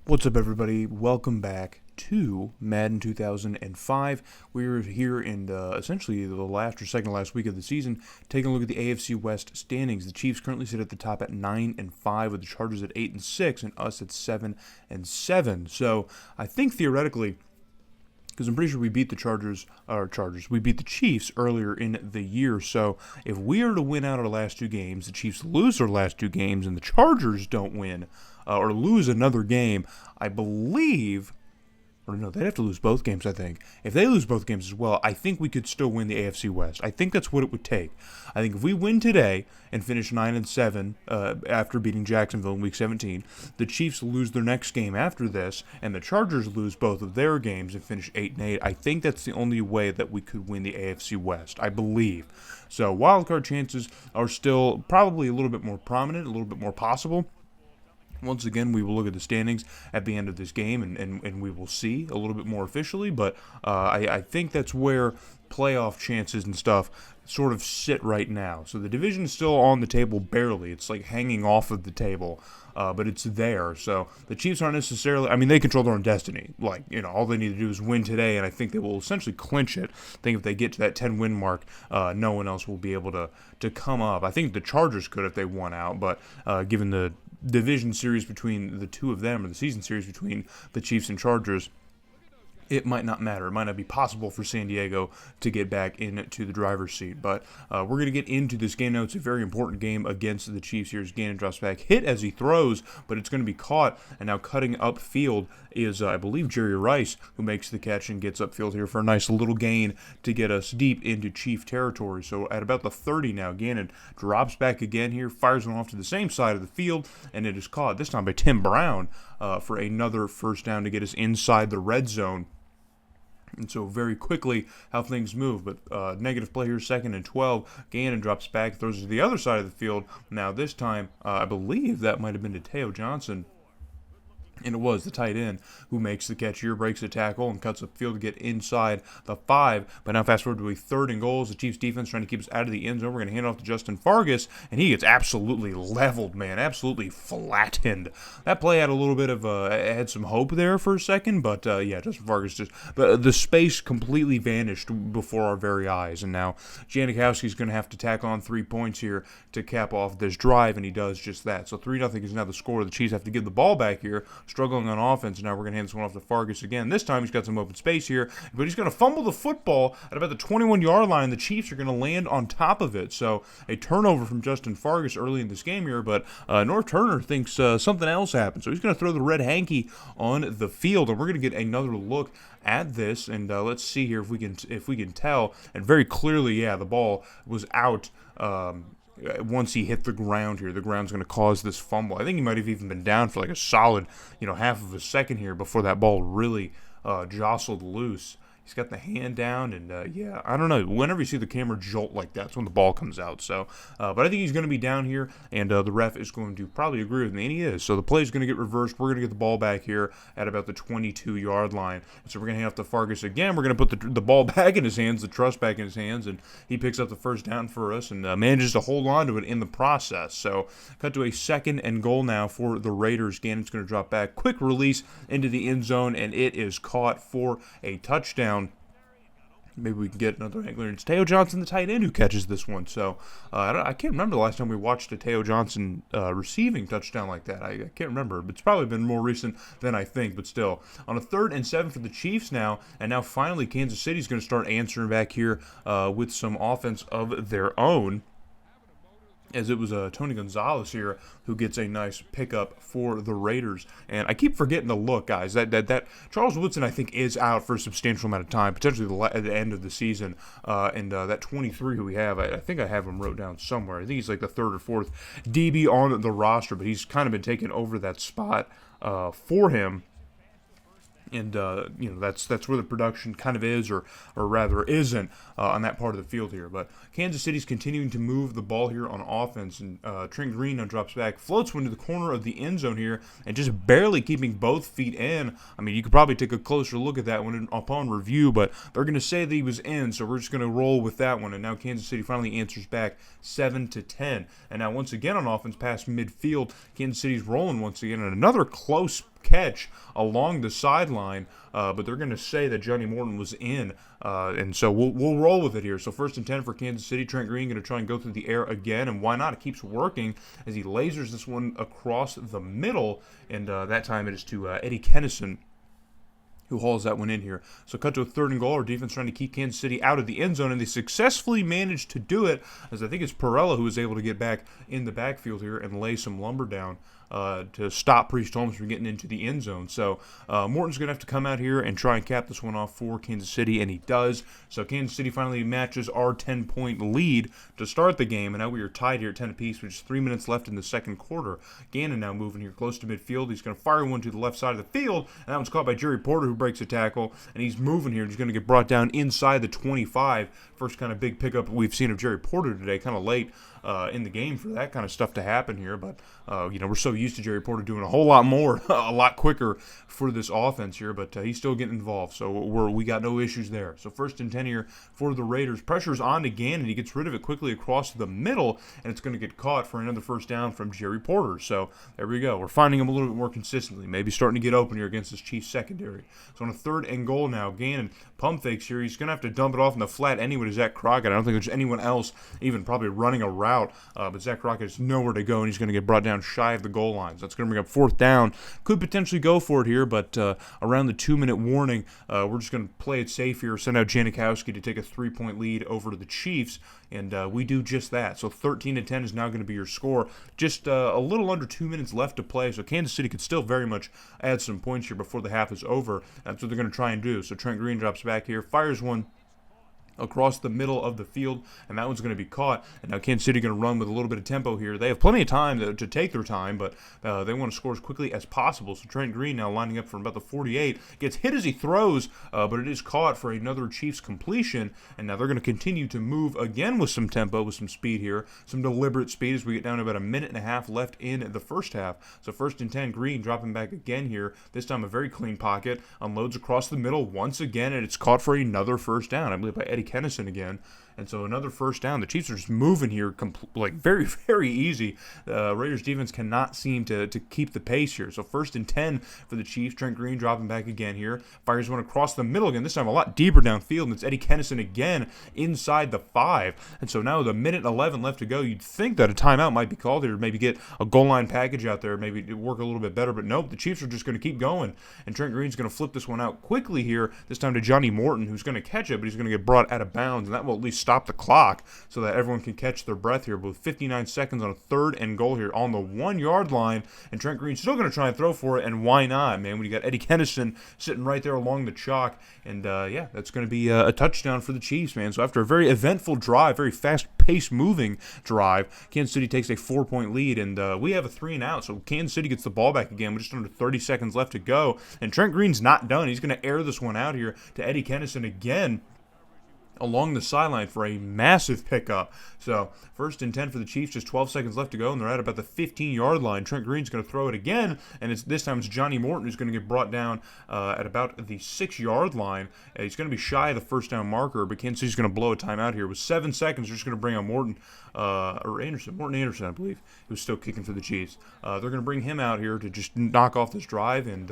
What's up, everybody? Welcome back to Madden 2005. We're here in essentially the last or second to last week of the season, taking a look at the AFC West standings. The Chiefs currently sit at the top at 9-5, with the Chargers at 8-6, and us at 7-7. So I think theoretically, because I'm pretty sure we beat we beat the Chiefs earlier in the year. So if we are to win out our last two games, the Chiefs lose their last two games, and the Chargers don't win or lose another game, I believe, or no, they'd have to lose both games, I think. If they lose both games as well, I think we could still win the AFC West. I think that's what it would take. I think if we win today and finish 9-7 after beating Jacksonville in Week 17, the Chiefs lose their next game after this, and the Chargers lose both of their games and finish 8-8. I think that's the only way that we could win the AFC West, I believe. So wildcard chances are still probably a little bit more prominent, a little bit more possible. Once again, we will look at the standings at the end of this game, and we will see a little bit more officially, but I think that's where playoff chances and stuff sort of sit right now. So the division is still on the table barely. It's like hanging off of the table, but it's there. So the Chiefs aren't necessarily, they control their own destiny. All they need to do is win today, and I think they will essentially clinch it. I think if they get to that 10-win mark, no one else will be able to come up. I think the Chargers could if they won out, but given the division series between the two of them, or the season series between the Chiefs and Chargers, it might not matter. It might not be possible for San Diego to get back into the driver's seat. But we're going to get into this game now. It's a very important game against the Chiefs here as Gannon drops back. Hit as he throws, but it's going to be caught. And now cutting upfield is, I believe, Jerry Rice, who makes the catch and gets upfield here for a nice little gain to get us deep into Chief territory. So at about the 30 now, Gannon drops back again here, fires one off to the same side of the field, and it is caught, this time by Tim Brown, for another first down to get us inside the red zone. And so very quickly how things move. But negative play here, 2nd and 12. Gannon drops back, throws to the other side of the field. Now this time, I believe that might have been to Teo Johnson. And it was the tight end who makes the catch here, breaks the tackle, and cuts upfield to get inside the 5. But now fast forward to a 3rd and goals. The Chiefs defense trying to keep us out of the end zone. We're going to hand off to Justin Fargas, and he gets absolutely leveled, man. Absolutely flattened. That play had a little bit of had some hope there for a second, but yeah, Justin Fargas just the space completely vanished before our very eyes. And now Janikowski's going to have to tack on 3 points here to cap off this drive, and he does just that. So 3-0 is now the score. The Chiefs have to give the ball back here, struggling on offense. Now we're going to hand this one off to Fargas again. This time he's got some open space here, but he's going to fumble the football at about the 21-yard line. The Chiefs are going to land on top of it. So a turnover from Justin Fargas early in this game here, but North Turner thinks something else happened. So he's going to throw the red hanky on the field, and we're going to get another look at this, and let's see here if we can tell. And very clearly, yeah, the ball was out once he hit the ground here. The ground's going to cause this fumble. I think he might have even been down for like a solid, half of a second here before that ball really jostled loose. He's got the hand down, and yeah, I don't know. Whenever you see the camera jolt like that, that's when the ball comes out. So, but I think he's going to be down here, and the ref is going to probably agree with me, and he is. So the play is going to get reversed. We're going to get the ball back here at about the 22-yard line. So we're going to hand off to Fargas again. We're going to put the ball back in his hands, the trust back in his hands, and he picks up the first down for us and manages to hold on to it in the process. So cut to a 2nd and goal now for the Raiders. Gannon's going to drop back. Quick release into the end zone, and it is caught for a touchdown. Maybe we can get another angler. It's Teo Johnson, the tight end, who catches this one. So I can't remember the last time we watched a Teo Johnson receiving touchdown like that. I can't remember. But it's probably been more recent than I think. But still, on a 3rd and 7 for the Chiefs now. And now finally Kansas City's going to start answering back here with some offense of their own, as it was Tony Gonzalez here who gets a nice pickup for the Raiders. And I keep forgetting to look, guys, that Charles Woodson, I think, is out for a substantial amount of time, potentially at the end of the season. And that 23 who we have, I think I have him wrote down somewhere. I think he's like the 3rd or 4th DB on the roster, but he's kind of been taking over that spot for him. And that's where the production kind of is, or rather isn't, on that part of the field here. But Kansas City's continuing to move the ball here on offense, and Trent Green now drops back, floats one to the corner of the end zone here, and just barely keeping both feet in. You could probably take a closer look at that one upon review, but they're going to say that he was in, so we're just going to roll with that one. And now Kansas City finally answers back 7-10. And now once again on offense past midfield, Kansas City's rolling once again, and another close catch along the sideline, but they're going to say that Johnny Morton was in, and so we'll roll with it here. So 1st and 10 for Kansas City. Trent Green going to try and go through the air again, and why not? It keeps working as he lasers this one across the middle, and that time it is to Eddie Kennison, who hauls that one in here. So cut to a 3rd and goal. Our defense trying to keep Kansas City out of the end zone, and they successfully managed to do it, as I think it's Perella who was able to get back in the backfield here and lay some lumber down to stop Priest Holmes from getting into the end zone. So Morton's going to have to come out here and try and cap this one off for Kansas City, and he does. So Kansas City finally matches our 10-point lead to start the game, and now we are tied here at 10 apiece with just 3 minutes left in the second quarter. Gannon now moving here close to midfield. He's going to fire one to the left side of the field, and that one's caught by Jerry Porter, who breaks a tackle, and he's moving here. He's going to get brought down inside the 25. First kind of big pickup we've seen of Jerry Porter today, kind of late in the game for that kind of stuff to happen here, but we're so used to Jerry Porter doing a whole lot more, a lot quicker for this offense here, but he's still getting involved, so we got no issues there. So 1st and 10 here for the Raiders. Pressure's on to Gannon, and he gets rid of it quickly across the middle, and it's going to get caught for another first down from Jerry Porter. So there we go. We're finding him a little bit more consistently, maybe starting to get open here against this Chiefs secondary. So on a 3rd and goal now, Gannon pump fakes here. He's going to have to dump it off in the flat anyway to Zach Crockett. I don't think there's anyone else even probably running a route, but Zach Crockett has nowhere to go, and he's going to get brought down shy of the goal line. So that's going to bring up 4th down. Could potentially go for it here, but around the 2-minute warning, we're just going to play it safe here, send out Janikowski to take a 3-point lead over to the Chiefs, and we do just that. So 13-10 is now going to be your score. Just a little under 2 minutes left to play, so Kansas City could still very much add some points here before the half is over. That's what they're going to try and do. So Trent Green drops back here, fires one across the middle of the field, and that one's going to be caught. And now Kansas City going to run with a little bit of tempo here. They have plenty of time to take their time, but they want to score as quickly as possible. So Trent Green now lining up from about the 48, gets hit as he throws, but it is caught for another Chiefs completion. And now they're going to continue to move again with some tempo, with some speed here, some deliberate speed as we get down to about a minute and a half left in the first half. So 1st and 10, Green dropping back again here. This time a very clean pocket, unloads across the middle once again, and it's caught for another first down, I believe by Eddie Kennison again. And so another first down. The Chiefs are just moving here very, very easy. Raiders defense cannot seem to keep the pace here. So 1st and 10 for the Chiefs. Trent Green dropping back again here. Fires one across the middle again, this time a lot deeper downfield, and it's Eddie Kennison again inside the 5. And so now with a minute 11 left to go, you'd think that a timeout might be called here, maybe get a goal line package out there, maybe work a little bit better, but nope, the Chiefs are just going to keep going. And Trent Green's going to flip this one out quickly here, this time to Johnny Morton, who's going to catch it, but he's going to get brought out of bounds, and that will at least stop the clock so that everyone can catch their breath here. But with 59 seconds on a 3rd and goal here on the 1-yard line, and Trent Green's still going to try and throw for it, and why not, man, when you got Eddie Kennison sitting right there along the chalk. And yeah, that's going to be a touchdown for the Chiefs, man. So after a very eventful drive, very fast-paced moving drive, Kansas City takes a 4-point lead, and we have a 3-and-out. So Kansas City gets the ball back again with just under 30 seconds left to go, and Trent Green's not done. He's going to air this one out here to Eddie Kennison again along the sideline for a massive pickup. So 1st and 10 for the Chiefs, just 12 seconds left to go, and they're at about the 15-yard line. Trent Green's going to throw it again, and this time it's Johnny Morton who's going to get brought down at about the 6-yard line. He's going to be shy of the first down marker, but Kansas City's going to blow a timeout here. With 7 seconds, they're just going to bring on Morton Anderson, I believe, who's still kicking for the Chiefs. They're going to bring him out here to just knock off this drive and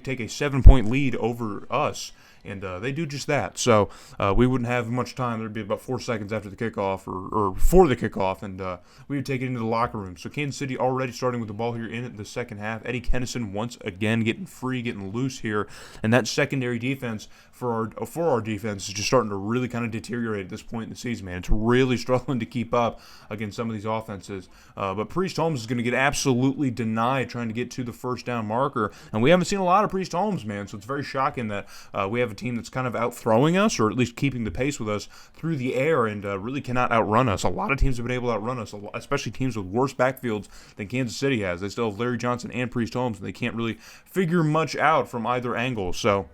take a 7-point lead over us. And they do just that. So we wouldn't have much time. There'd be about 4 seconds after the kickoff or before the kickoff, and we would take it into the locker room. So Kansas City already starting with the ball here in the second half. Eddie Kennison once again getting free, getting loose here. And that secondary defense for our defense is just starting to really kind of deteriorate at this point in the season, man. It's really struggling to keep up against some of these offenses. But Priest Holmes is going to get absolutely denied trying to get to the first down marker. And we haven't seen a lot of Priest Holmes, man. So it's very shocking that we have a team that's kind of outthrowing us, or at least keeping the pace with us through the air, and really cannot outrun us. A lot of teams have been able to outrun us, especially teams with worse backfields than Kansas City has. They still have Larry Johnson and Priest Holmes, and they can't really figure much out from either angle. So,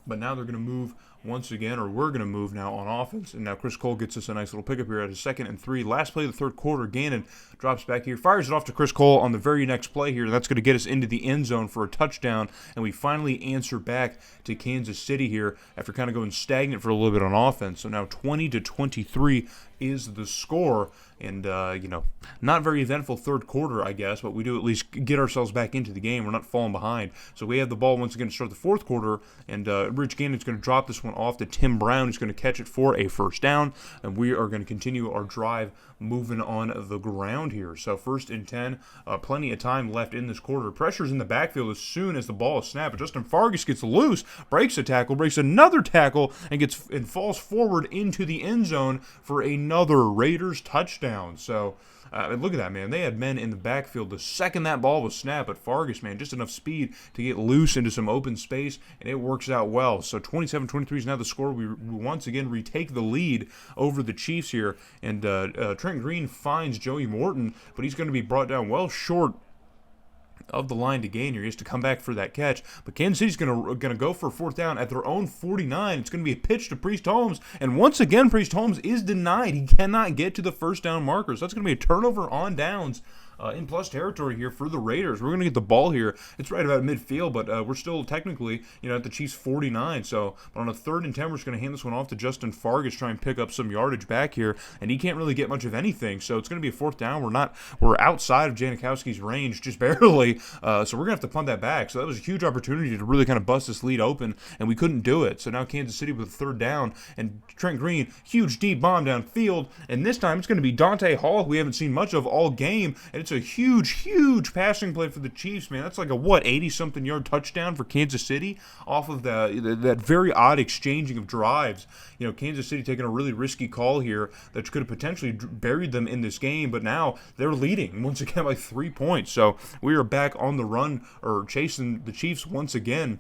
but now they're going to move once again, or we're going to move now on offense. And now Chris Cole gets us a nice little pickup here at a 2nd and 3. Last play of the third quarter, Gannon drops back here, fires it off to Chris Cole on the very next play here. That's going to get us into the end zone for a touchdown, and we finally answer back to Kansas City here after kind of going stagnant for a little bit on offense. So now 20-23, is the score. And, not very eventful third quarter, I guess, but we do at least get ourselves back into the game. We're not falling behind. So we have the ball once again to start the fourth quarter, and Rich Gannon's going to drop this one off to Tim Brown, who's going to catch it for a first down, and we are going to continue our drive moving on the ground here. So 1st and 10, plenty of time left in this quarter. Pressure's in the backfield as soon as the ball is snapped, but Justin Fargas gets loose, breaks a tackle, breaks another tackle, and falls forward into the end zone for another Raiders touchdown. So look at that, man. They had men in the backfield the second that ball was snapped, but Fargas, man, just enough speed to get loose into some open space, and it works out well. So 27-23 is now the score. We once again retake the lead over the Chiefs here, and Trent Green finds Joey Morton, but he's going to be brought down well short of the line to gain here. He has to come back for that catch. But Kansas City's going to go for a fourth down at their own 49. It's going to be a pitch to Priest Holmes. And once again, Priest Holmes is denied. He cannot get to the first down marker. So that's going to be a turnover on downs in plus territory here for the Raiders. We're going to get the ball here. It's right about midfield, but we're still technically, at the Chiefs' 49. So on a 3rd and 10, we're just going to hand this one off to Justin Fargas, try and pick up some yardage back here, and he can't really get much of anything. So it's going to be a fourth down. We're outside of Janikowski's range, just barely. So we're going to have to punt that back. So that was a huge opportunity to really kind of bust this lead open, and we couldn't do it. So now Kansas City with a 3rd down, and Trent Green, huge deep bomb downfield, and this time it's going to be Dante Hall, who we haven't seen much of all game, and it's a huge passing play for the Chiefs, man. That's like a 80-something yard touchdown for Kansas City off of that very odd exchanging of drives. Kansas City taking a really risky call here that could have potentially buried them in this game, but now they're leading once again by 3 points. So we are back on the run, or chasing the Chiefs once again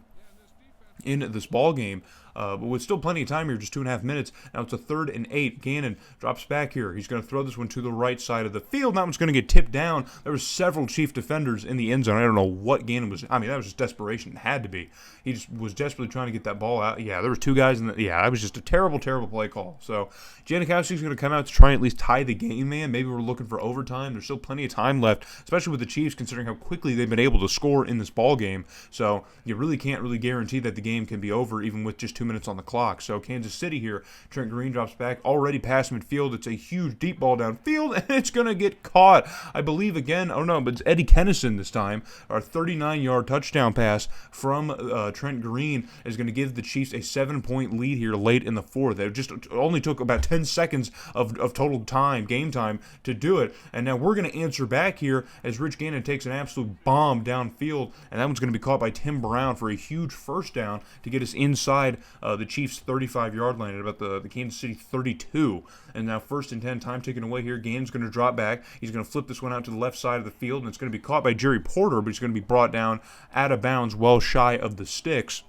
in this ball game. But with still plenty of time here, just 2.5 minutes. Now it's a 3rd and 8. Gannon drops back here. He's going to throw this one to the right side of the field. That one's going to get tipped down. There were several Chief defenders in the end zone. I don't know what Gannon was. I mean, that was just desperation. It had to be. He just was desperately trying to get that ball out. Yeah, there was 2 guys in the. Yeah, that was just a terrible play call. So Janikowski's going to come out to try and at least tie the game, man. Maybe we're looking for overtime. There's still plenty of time left, especially with the Chiefs, considering how quickly they've been able to score in this ball game. So you really can't guarantee that the game can be over even with just 2 minutes on the clock. So Kansas City here, Trent Green drops back, already past midfield. It's a huge deep ball downfield, and it's going to get caught. I believe again, but it's Eddie Kennison this time. Our 39-yard touchdown pass from Trent Green is going to give the Chiefs a 7-point lead here late in the fourth. It just only took about 10 seconds of total game time to do it. And now we're going to answer back here as Rich Gannon takes an absolute bomb downfield, and that one's going to be caught by Tim Brown for a huge first down to get us inside the Chiefs' 35-yard line at about the Kansas City 32. And now 1st and 10, time taken away here. Gannon's going to drop back. He's going to flip this one out to the left side of the field, and it's going to be caught by Jerry Porter, but he's going to be brought down out of bounds well shy of the sticks.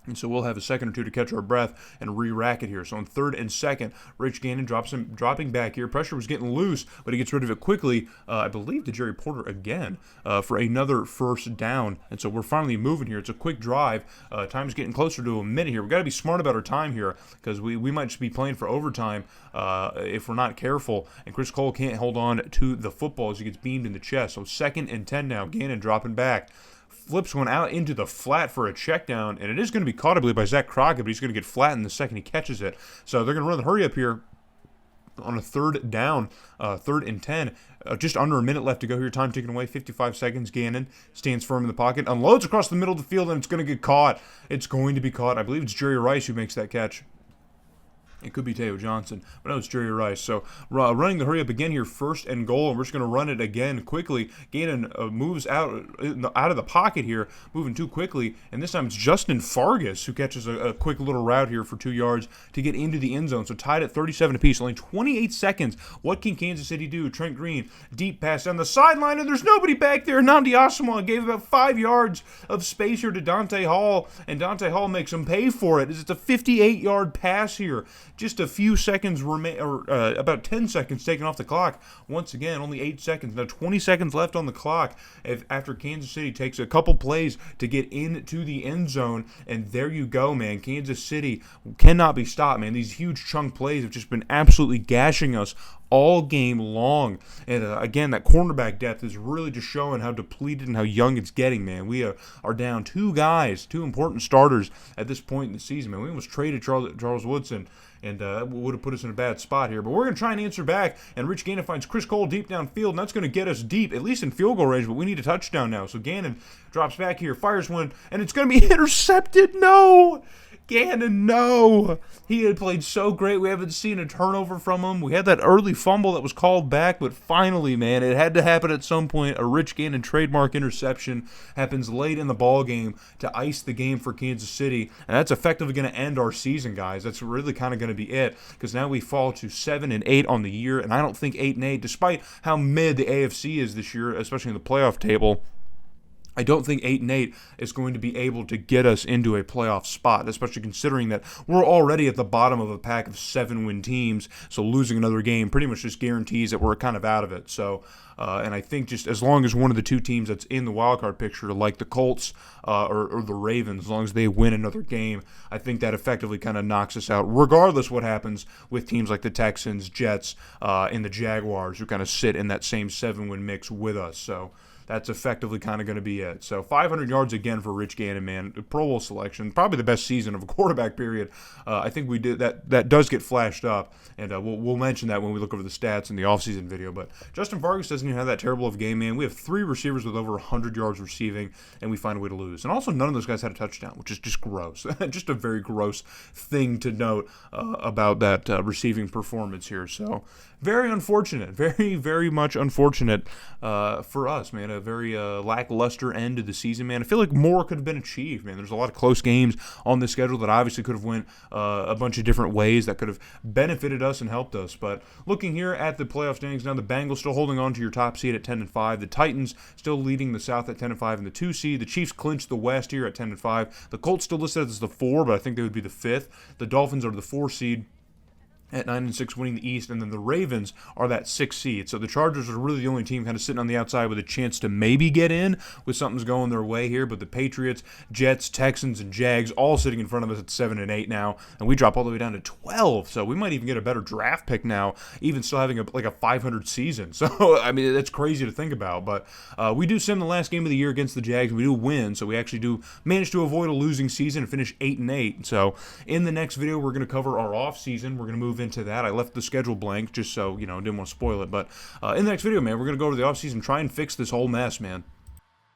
And so we'll have a second or two to catch our breath and re-rack it here. So on 3rd and 2nd, Rich Gannon dropping back here. Pressure was getting loose, but he gets rid of it quickly, I believe, to Jerry Porter again for another first down. And so we're finally moving here. It's a quick drive. Time's getting closer to a minute here. We've got to be smart about our time here because we might just be playing for overtime if we're not careful. And Chris Cole can't hold on to the football as he gets beamed in the chest. So 2nd and 10 now. Gannon dropping back. Flips one out into the flat for a check down, and it is going to be caught, I believe, by Zach Crockett, but he's going to get flattened the second he catches it. So they're going to run the hurry up here on a 3rd down, 3rd and 10. Just under a minute left to go here. Time ticking away, 55 seconds. Gannon stands firm in the pocket, unloads across the middle of the field, and it's going to get caught. It's going to be caught. I believe it's Jerry Rice who makes that catch. It could be Teo Johnson, but no, it's Jerry Rice. So running the hurry up again here, 1st and goal, and we're just going to run it again quickly. Gannon moves out of the pocket here, moving too quickly, and this time it's Justin Fargas who catches a quick little route here for 2 yards to get into the end zone. So tied at 37 apiece, only 28 seconds. What can Kansas City do? Trent Green, deep pass down the sideline, and there's nobody back there. Nnamdi Asomugha gave about 5 yards of space here to Dante Hall, and Dante Hall makes him pay for it. It's a 58-yard pass here. Just a few seconds about 10 seconds taken off the clock. Once again, only 8 seconds. Now 20 seconds left on the clock after Kansas City takes a couple plays to get into the end zone. And there you go, man. Kansas City cannot be stopped, man. These huge chunk plays have just been absolutely gashing us all game long. And again, that cornerback depth is really just showing how depleted and how young it's getting, man. We are down 2 guys, 2 important starters at this point in the season, man. We almost traded Charles Woodson. and would have put us in a bad spot here. But we're going to try and answer back, and Rich Gannon finds Chris Cole deep downfield, and that's going to get us deep, at least in field goal range, but we need a touchdown now. So Gannon drops back here, fires one, and it's going to be intercepted. No! Gannon, no! He had played so great. We haven't seen a turnover from him. We had that early fumble that was called back, but finally, man, it had to happen at some point. A Rich Gannon trademark interception happens late in the ball game to ice the game for Kansas City, and that's effectively going to end our season, guys. That's really kind of going to be it, because now we fall to 7-8 on the year, and I don't think 8-8, despite how mid the AFC is this year, especially in the playoff table, I don't think 8-8 is going to be able to get us into a playoff spot, especially considering that we're already at the bottom of a pack of 7-win teams, so losing another game pretty much just guarantees that we're kind of out of it. So, and I think just as long as one of the two teams that's in the wildcard picture, like the Colts or the Ravens, as long as they win another game, I think that effectively kind of knocks us out, regardless what happens with teams like the Texans, Jets, and the Jaguars, who kind of sit in that same 7-win mix with us. So that's effectively kind of going to be it. So 500 yards again for Rich Gannon, man. Pro Bowl selection, probably the best season of a quarterback period. I think we did that. That does get flashed up, and we'll mention that when we look over the stats in the offseason video. But Justin Vargas doesn't even have that terrible of a game, man. We have 3 receivers with over 100 yards receiving, and we find a way to lose. And also, none of those guys had a touchdown, which is just gross. Just a very gross thing to note about that receiving performance here. So very unfortunate, very, very much unfortunate for us, man. A very lackluster end of the season, man. I feel like more could have been achieved, man. There's a lot of close games on the schedule that obviously could have went a bunch of different ways that could have benefited us and helped us. But looking here at the playoff standings now, the Bengals still holding on to your top seed at 10-5. The Titans still leading the South at 10-5 and the 2 seed. The Chiefs clinched the West here at 10-5. The Colts still listed as the 4, but I think they would be the 5th. The Dolphins are the 4 seed at 9-6, winning the East, and then the Ravens are that 6th seed. So the Chargers are really the only team kind of sitting on the outside with a chance to maybe get in with something's going their way here. But the Patriots, Jets, Texans, and Jags all sitting in front of us at 7-8 now, and we drop all the way down to 12. So we might even get a better draft pick now, even still having a 500 season. So I mean, that's crazy to think about. But we do sim the last game of the year against the Jags. We do win, so we actually do manage to avoid a losing season and finish 8-8. So in the next video, we're going to cover our off season. We're going to move into that. I left the schedule blank just so, didn't want to spoil it. But in the next video, man, we're going to go over the offseason, try and fix this whole mess, man.